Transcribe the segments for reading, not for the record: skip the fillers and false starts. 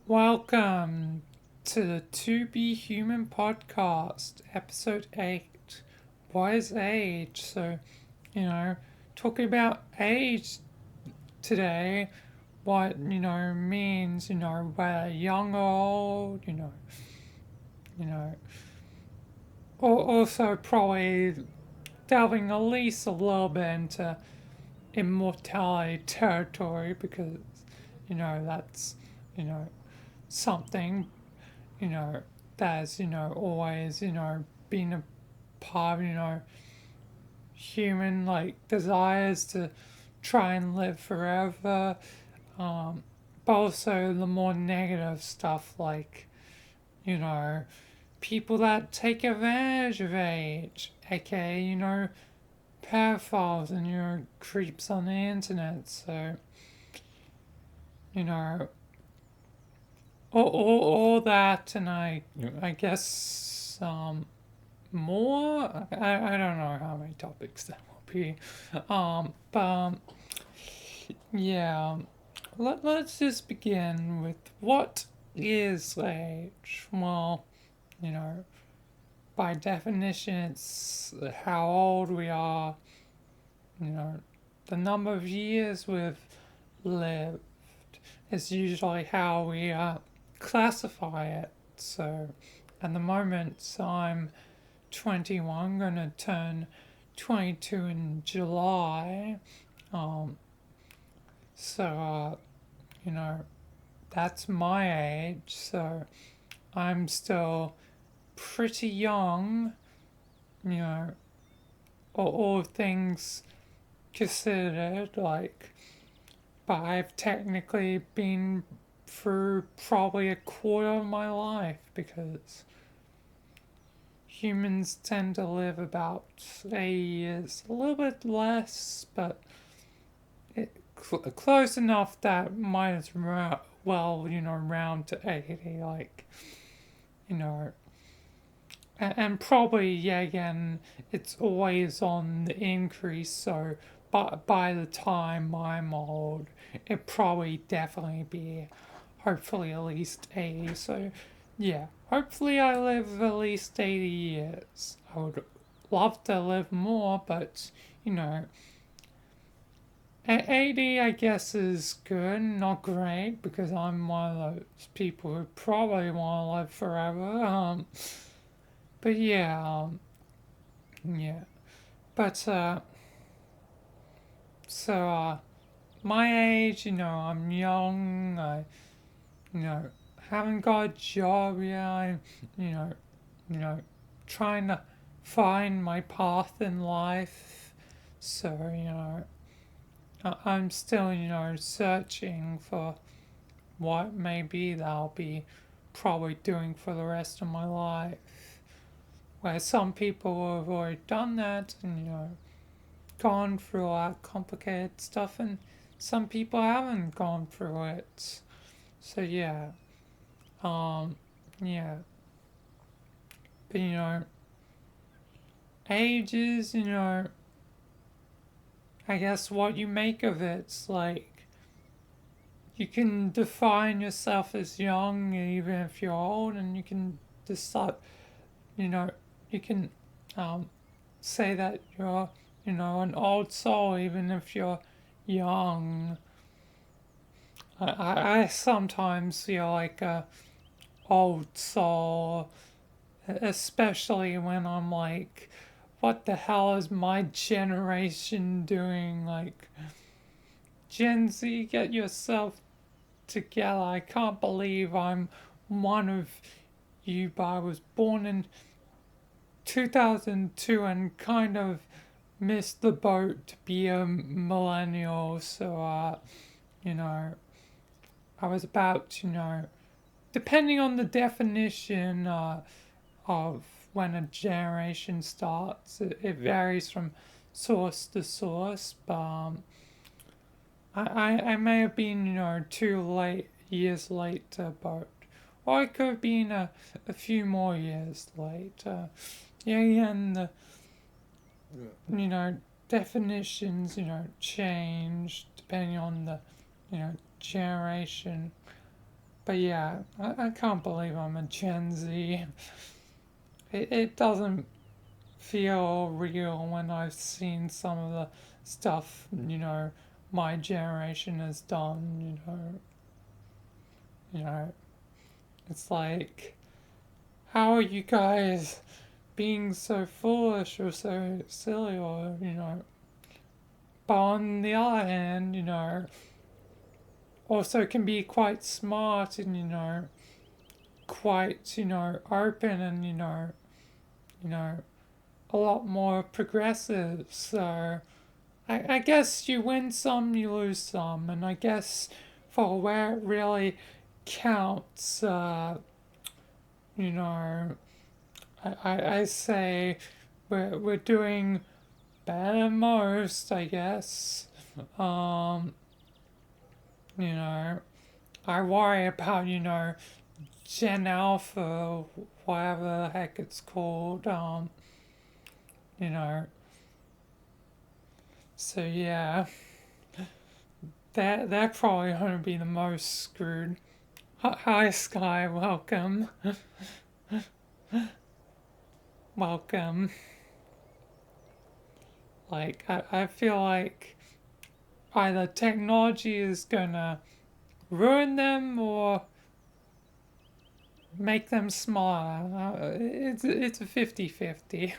Welcome to the To Be Human podcast, episode 8. What is age? Talking about age today, what, means, whether young or old, you know. Also, probably delving at least a little bit into immortality territory because, that's, you know, something you know, that's, always, been a part of, human, like, desires to try and live forever. Um, but also the more negative stuff, like, you know, people that take advantage of age, aka, pedophiles and, creeps on the internet. So, you know, all that, and I guess, more. I don't know how many topics that will be. But yeah, let's just begin with what is age? Well, you know, by definition, it's how old we are, the number of years we've lived is usually how we classify it. So at the moment, I'm 21, gonna turn 22 in July. Um, so, you know, that's my age. So I'm still pretty young, you know, all things considered, like, but I've technically been through probably a quarter of my life because humans tend to live about 80 years, a little bit less, but close enough that might as well, round to 80, like, you know. And probably, yeah, again, it's always on the increase, so but by the time I'm old, it probably definitely be hopefully at least 80. So, yeah, hopefully I live at least 80 years. I would love to live more, but, you know, 80 I guess is good, not great, because I'm one of those people who probably want to live forever. But yeah. But, so, my age, I'm young, you know, haven't got a job yet. I'm, you know, you know, trying to find my path in life. So, I'm still, searching for what maybe that I'll be probably doing for the rest of my life. Where some people have already done that and, gone through all that complicated stuff, and some people haven't gone through it. So, yeah. Um, yeah. But, ages, I guess what you make of it's like you can define yourself as young even if you're old, and you can decide, you know, you can say that you're, an old soul even if you're young. I sometimes feel like a old soul, especially when I'm like, what the hell is my generation doing? Like, Gen Z, get yourself together. I can't believe I'm one of you, but I was born in 2002 and kind of missed the boat to be a millennial. So, you know, I was about, depending on the definition of when a generation starts, it varies from source to source, but I may have been, 2 years late to boat. Or I could have been a few more years late. Yeah, and the, you know, definitions, change depending on the, generation. But yeah, I can't believe I'm a Gen Z. It doesn't feel real when I've seen some of the stuff, my generation has done, you know, it's like, how are you guys being so foolish or so silly or, but on the other hand, also can be quite smart and, quite, open and, you know, a lot more progressive. So I guess you win some, you lose some, and I guess for where it really counts, you know, I say we're doing better than most, I guess. Um, you know, I worry about, Gen Alpha, whatever the heck it's called, you know, so yeah, they're probably gonna be the most screwed. Hi Sky, welcome, welcome. Like I feel like either technology is gonna ruin them or make them smaller. It's a 50-50.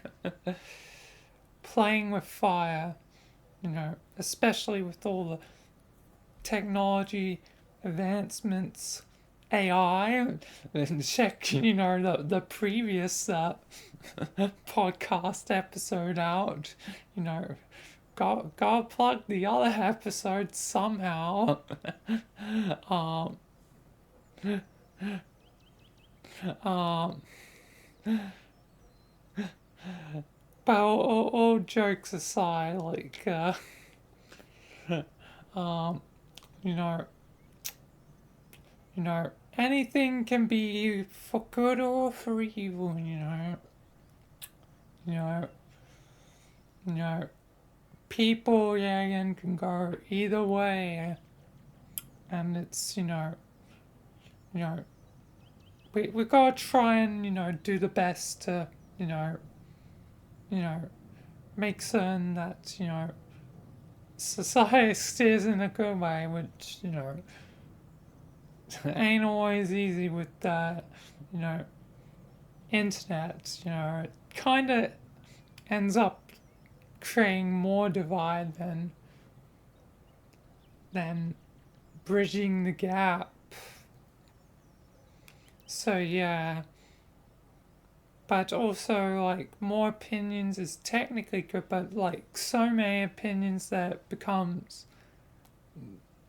Playing with fire, especially with all the technology advancements, AI, and check, the previous podcast episode out, you know, gotta plug the other episode somehow. um, um, but all jokes aside, like, um, you know, anything can be for good or for evil, you know, you know, people, yeah, again, can go either way, and it's, you know, we gotta try and, do the best to, you know, you know, make certain that, society steers in a good way, which, ain't always easy with the, you know, internet, it kind of ends up creating more divide than bridging the gap. So yeah, but also like more opinions is technically good, but like so many opinions that it becomes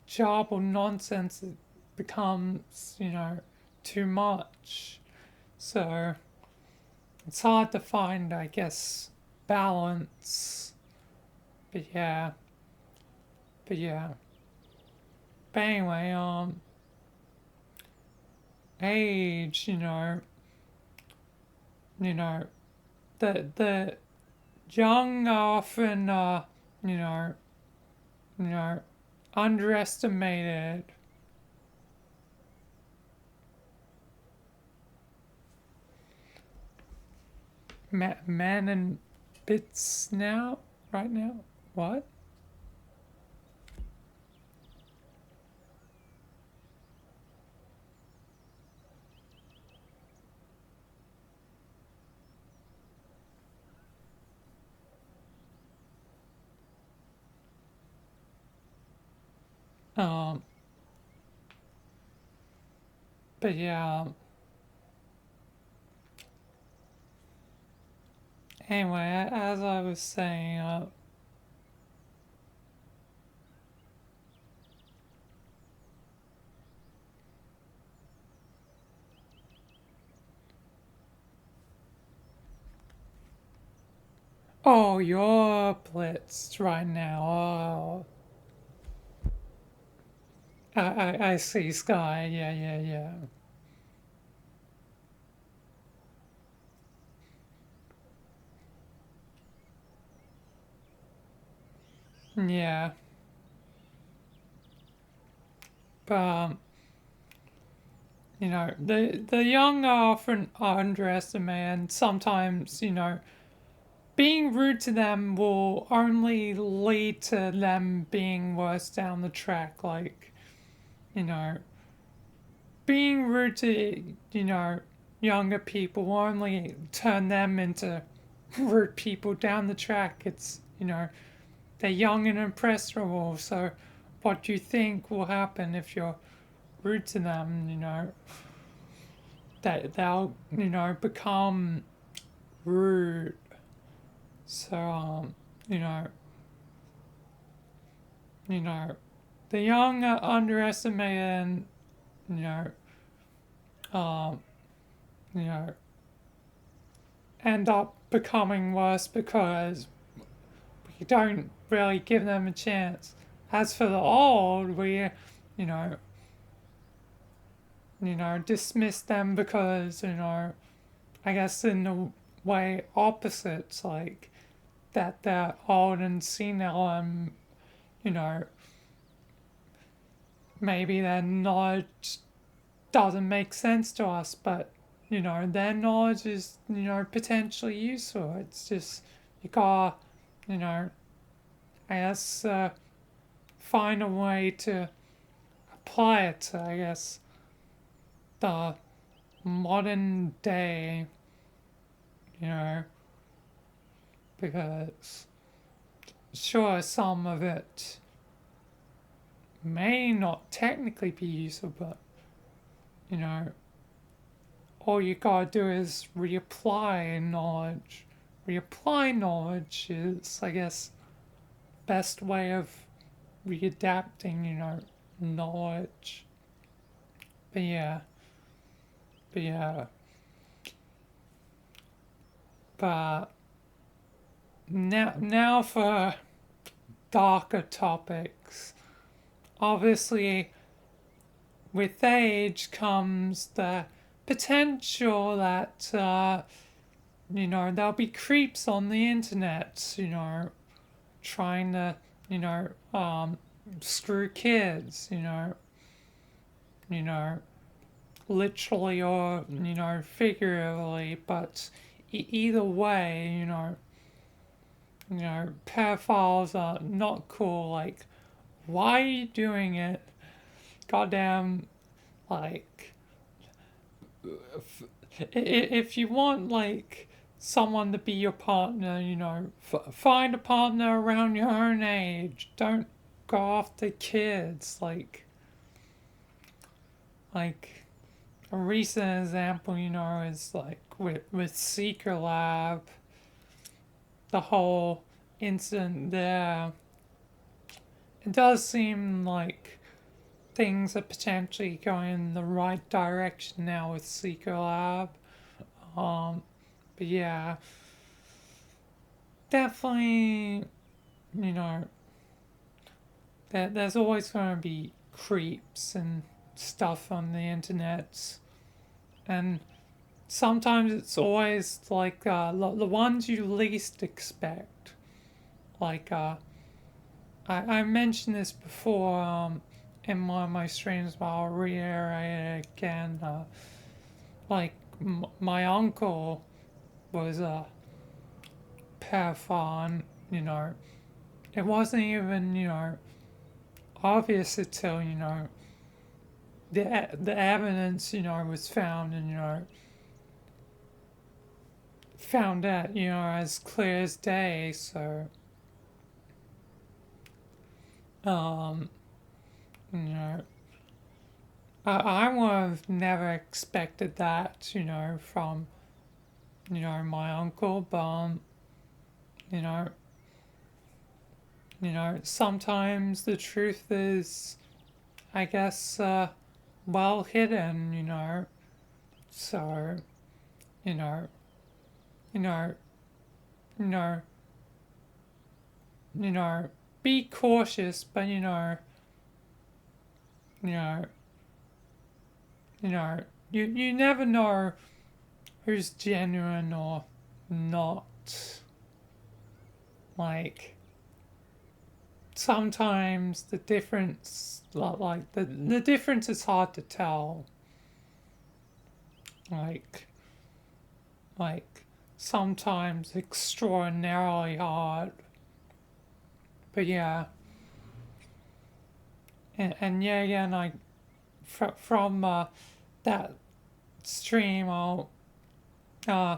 job or nonsense, it becomes, too much. So it's hard to find, I guess, balance. But yeah, but yeah. But anyway, age, you know, the young are often, you know, you know, underestimated. Man in bits now, right now. What? Um, but yeah. Anyway, as I was saying, oh, you're blitzed right now. Oh, I see, Sky. Yeah, yeah, yeah. Yeah, but the young are often underestimated, and sometimes, being rude to them will only lead to them being worse down the track. Like, you know, being rude to, younger people will only turn them into rude people down the track. It's, they're young and impressionable, so what do you think will happen if you're rude to them? That they'll, become rude. So, you know, you know, the young are underestimated, and you know, um, you know, end up becoming worse because we don't really give them a chance. As for the old, we, you know, dismiss them because, I guess in a way opposites, like that they're old and senile and, you know, maybe their knowledge doesn't make sense to us, but, their knowledge is, potentially useful. It's just, you gotta, you know, I guess, find a way to apply it to, I guess, the modern day, you know, because sure, some of it may not technically be useful, but, you know, all you gotta do is reapply knowledge. Reapply knowledge is, I guess, best way of readapting, knowledge. But yeah, but yeah, but now for darker topics. Obviously, with age comes the potential that, there'll be creeps on the internet, trying to, screw kids, you know, literally or, figuratively, but either way, pedophiles are not cool. Like, why are you doing it? Goddamn, like, if you want, like, someone to be your partner, find a partner around your own age. Don't go after kids. Like a recent example, is like with Seeker Lab, the whole incident there. It does seem like things are potentially going in the right direction now with Seeker Lab. But yeah, definitely, you know, there's always going to be creeps and stuff on the internet. And sometimes it's always like the ones you least expect. Like, I mentioned this before in one of my streams, but I'll reiterate it again. Like, my uncle was a pedophile, it wasn't even, obvious until, the evidence, was found and, found out, as clear as day. So, um, you know, I would have never expected that, from, my uncle, but, you know, sometimes the truth is, I guess, well hidden, So, you know, you know, you know, be cautious, but you know, you never know who's genuine or not. Like, sometimes the difference, like the difference is hard to tell. like, like sometimes extraordinarily hard. But yeah, and yeah, again, from that stream, uh,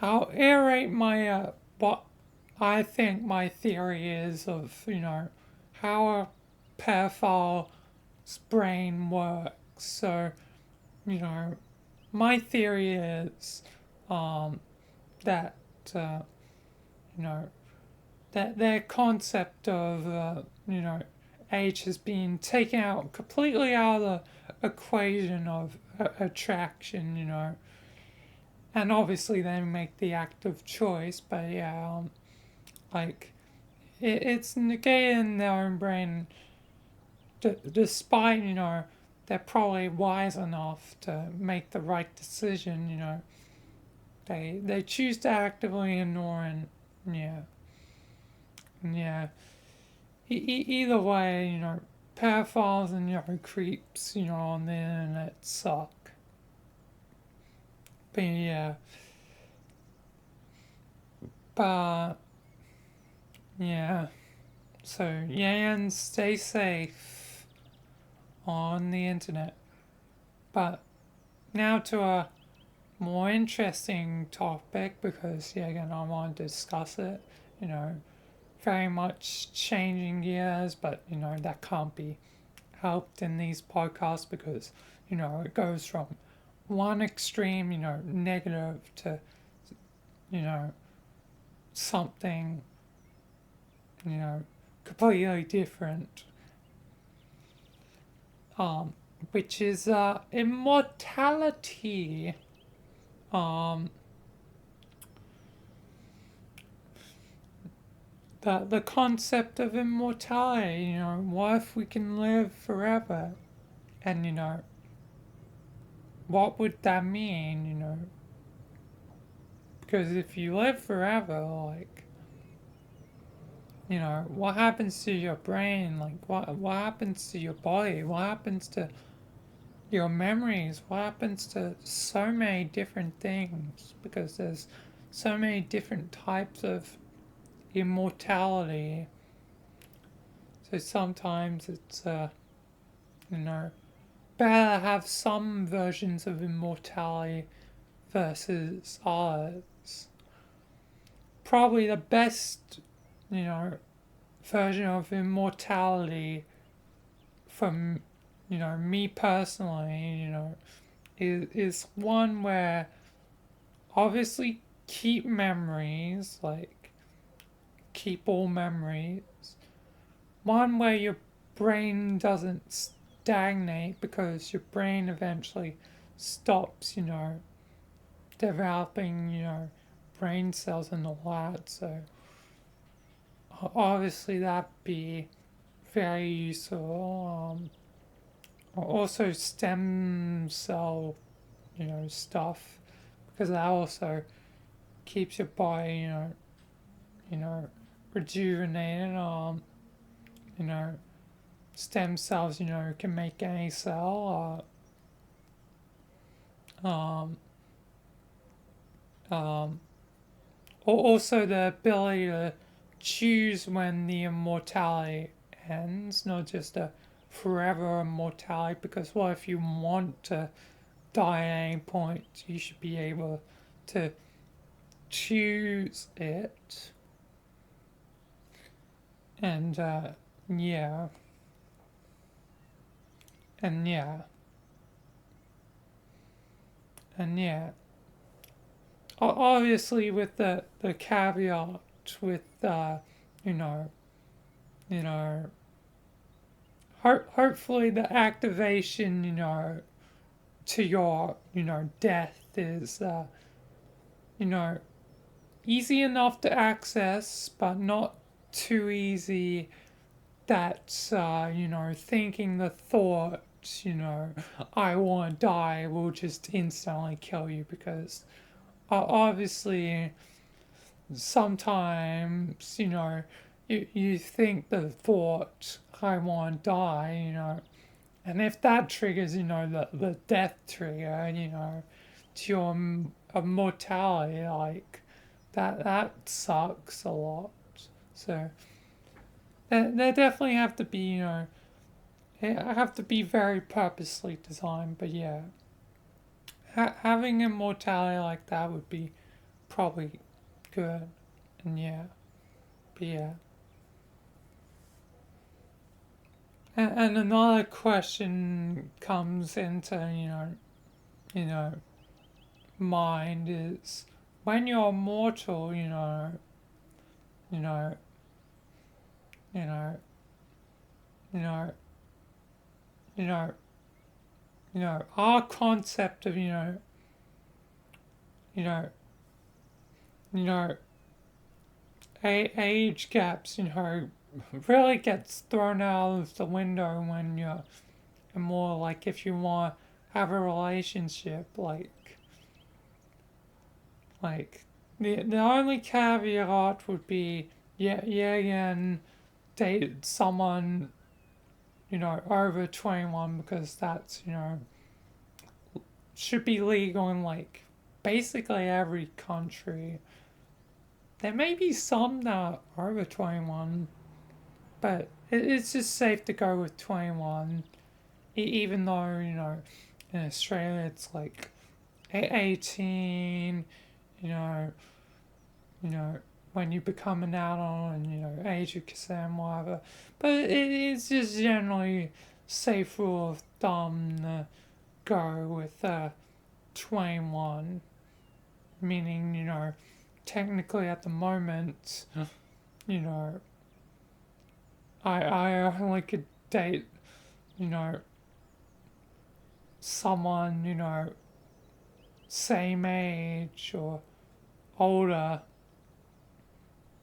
I'll iterate my what I think my theory is of how a pedophile's brain works. So you know, my theory is um, that uh, you know that their concept of age has been taken out completely out of the equation of attraction. And obviously they make the active choice, but yeah, like it's negated in their own brain, despite they're probably wise enough to make the right decision. They choose to actively ignore, and yeah, yeah. Either way, pedophiles and creeps, on the internet suck. But yeah, but yeah. So yeah, and stay safe on the internet. But now to a more interesting topic, because yeah, again, I want to discuss it. You know, very much changing gears, but that can't be helped in these podcasts because it goes from one extreme, negative, to you know something you know completely different, um, which is immortality. Um, the concept of immortality. What if we can live forever? And what would that mean? Because if you live forever, like what happens to your brain? Like what happens to your body? What happens to your memories? What happens to so many different things? Because there's so many different types of immortality. So sometimes it's you know better to have some versions of immortality versus others. Probably the best, you know, version of immortality from, me personally, is one where obviously keep memories, like keep all memories. One where your brain doesn't stagnate because your brain eventually stops, developing, brain cells and all that. So obviously that'd be very useful. Also stem cell, stuff, because that also keeps your body, you know, rejuvenated. You know, stem cells, can make any cell. Um, um, Also the ability to choose when the immortality ends, not just a forever immortality. Because what if you want to die at any point? You should be able to choose it. And yeah, and yeah, and yeah. Obviously, with the caveat with you know, you know, hopefully the activation, to your death is you know easy enough to access, but not too easy that thinking the thought, I want to die, will just instantly kill you. Because obviously sometimes you think the thought, I want to die, and if that triggers the death trigger, to your mortality, like that sucks a lot. So there definitely have to be, it have to be very purposely designed. But yeah, having immortality like that would be probably good. And yeah, but yeah. And another question comes into, you know, mind is when you're mortal, you know, you know, you know, you know, our concept of, you know, you know, age gaps, really gets thrown out of the window when you're more like if you want to have a relationship, like the only caveat would be yeah again date someone over 21 because that's should be legal in like basically every country. There may be some that are over 21, but it's just safe to go with 21, even though in Australia it's like 18, you know, you know, when you become an adult and age of consent, whatever. But it's just generally safe rule of thumb to go with 21, meaning technically at the moment, you know, I only could date you know someone same age or older.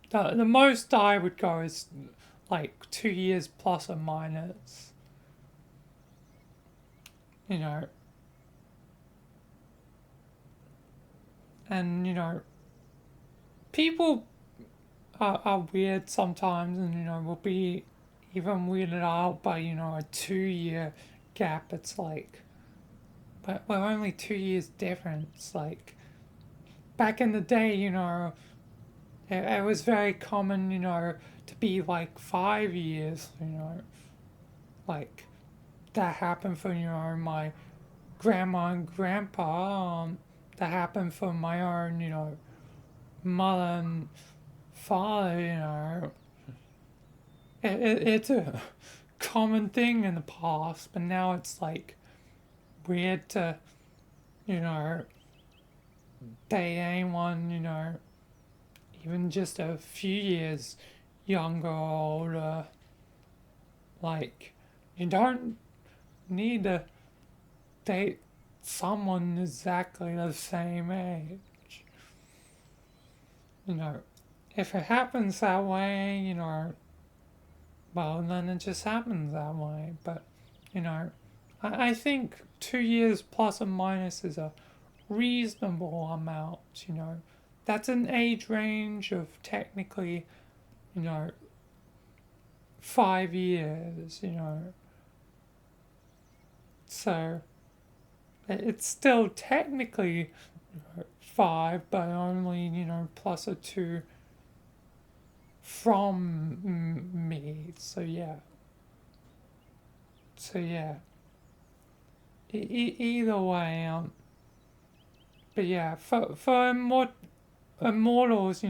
The most I would go is like 2 years plus or minus. You know, and people are weird sometimes, and will be even weirded out by a 2 year gap. It's like, but we're only 2 years difference. Like back in the day, it was very common, to be like 5 years. Like that happened for my grandma and grandpa. That happened for my own, mother and father. It's a common thing in the past, but now it's like weird to, you know, date anyone, even just a few years younger or older. Like, you don't need to date someone exactly the same age. You know, if it happens that way, well, then it just happens that way. But, I think 2 years plus or minus is a reasonable amount, That's an age range of technically, you know, 5 years, So it's still technically five, but only, plus a two from me. So yeah. So yeah. Either way, but yeah, for immortals,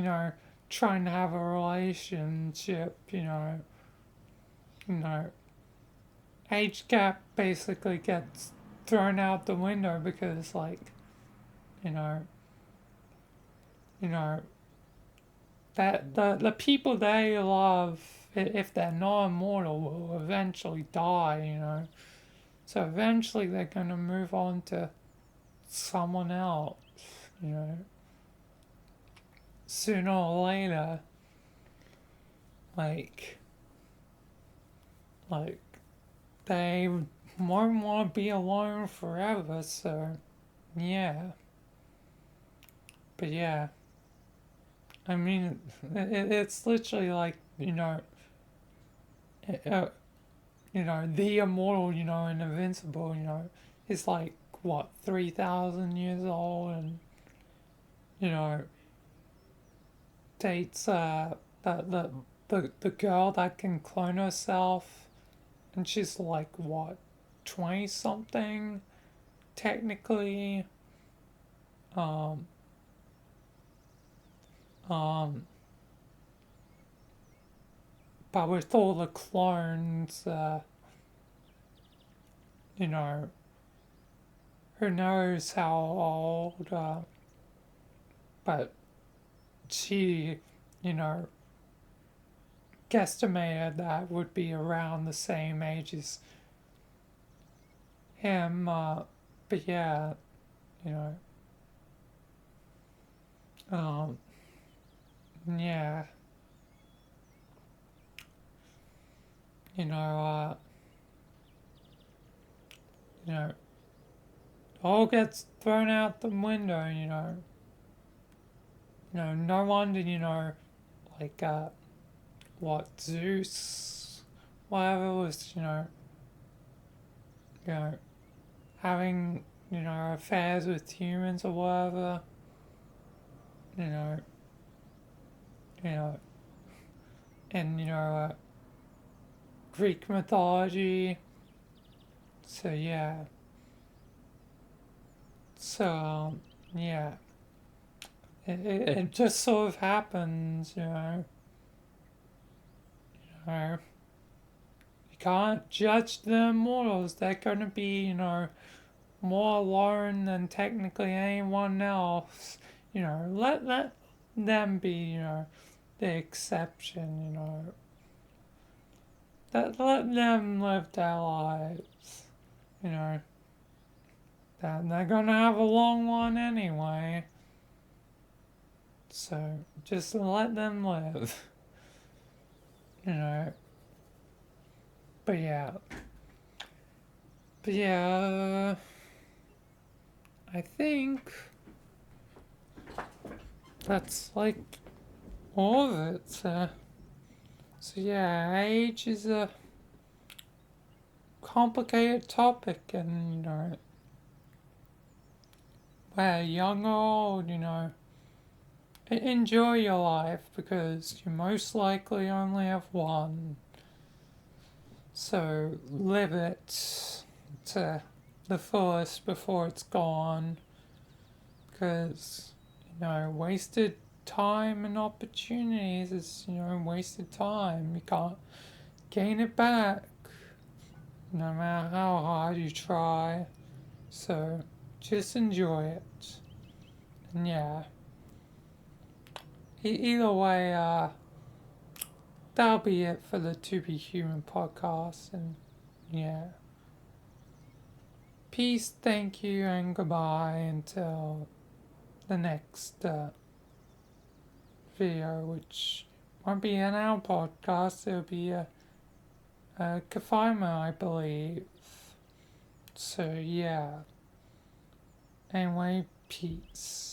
trying to have a relationship, you know, age gap basically gets thrown out the window because, like, you know, you know that the people they love, if they're not immortal, will eventually die. So eventually they're gonna move on to someone else. You know, sooner or later, like like they won't want to be alone forever. So yeah, but yeah, I mean, it's literally like uh, the immortal, and invincible, is like what, 3,000 years old, and you know dates the girl that can clone herself, and she's like what, 20 something technically. Um, um, but with all the clones, you know, who knows how old, but she, you know, guesstimated that would be around the same age as him. But yeah, you know, um, yeah, you know, you know, all gets thrown out the window. No wonder, like what Zeus, whatever was, you know, having, affairs with humans or whatever, you know, you know, and Greek mythology. So yeah, so yeah, it just sort of happens, you know. You can't judge the immortals. They're gonna be, more alone than technically anyone else. Let them be, the exception, let them live their lives, you know. That they're gonna have a long one anyway. So just let them live, you know. But yeah. But yeah, I think that's like all of it. So yeah, age is a complicated topic, and whether young or old, enjoy your life because you most likely only have one. So live it to the fullest before it's gone, because wasted time and opportunities is wasted time. You can't gain it back, no matter how hard you try. So just enjoy it. And yeah, either way, that'll be it for the To Be Human podcast. And yeah, peace, thank you, and goodbye until the next video, which won't be an hour podcast. It'll be a Kafima, I believe. So yeah. Anyway, peace.